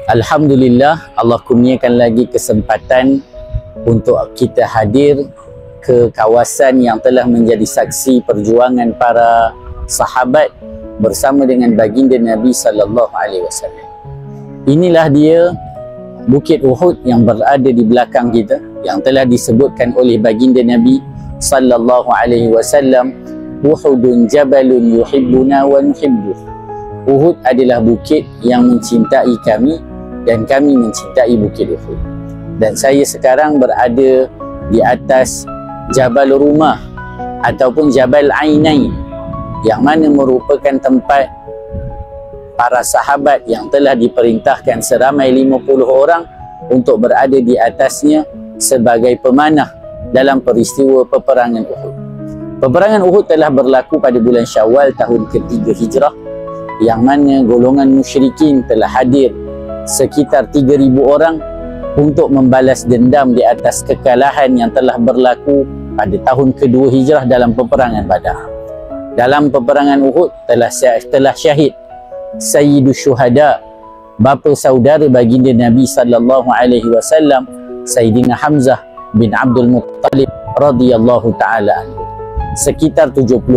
Alhamdulillah, Allah kurniakan lagi kesempatan untuk kita hadir ke kawasan yang telah menjadi saksi perjuangan para sahabat bersama dengan baginda Nabi sallallahu alaihi wasallam. Inilah dia Bukit Uhud yang berada di belakang kita, yang telah disebutkan oleh baginda Nabi sallallahu alaihi wasallam, Uhudun jabalun yuhibbuna wa nuhibbuh. Uhud adalah bukit yang mencintai kami dan kami mencintai Bukit Uhud. Dan saya sekarang berada di atas Jabal Rumah ataupun Jabal Ainain, yang mana merupakan tempat para sahabat yang telah diperintahkan seramai 50 orang untuk berada di atasnya sebagai pemanah dalam peristiwa peperangan Uhud. Peperangan Uhud telah berlaku pada bulan Syawal tahun ke-3 Hijrah, yang mana golongan musyrikin telah hadir sekitar 3,000 orang untuk membalas dendam di atas kekalahan yang telah berlaku pada tahun ke-2 Hijrah dalam peperangan Badar. Dalam peperangan Uhud telah syahid Sayyidus Syuhada, bapa saudara baginda Nabi sallallahu alaihi wasallam, Sayyidina Hamzah bin Abdul Muttalib radhiyallahu taala anhu. Sekitar 70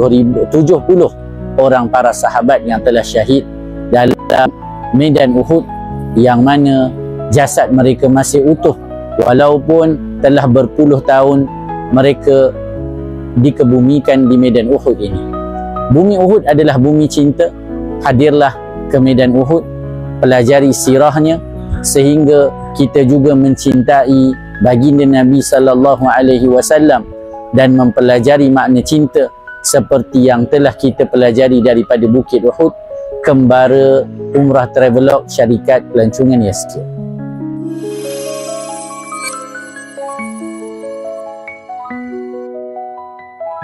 orang para sahabat yang telah syahid dalam medan Uhud, yang mana jasad mereka masih utuh walaupun telah berpuluh tahun mereka dikebumikan di medan Uhud ini. Bumi Uhud adalah bumi cinta. Hadirlah ke medan Uhud, pelajari sirahnya sehingga kita juga mencintai baginda Nabi sallallahu alaihi wasallam dan mempelajari makna cinta seperti yang telah kita pelajari daripada Bukit Uhud, Kembara Umrah Travelog Syarikat Pelancongan Yaskir.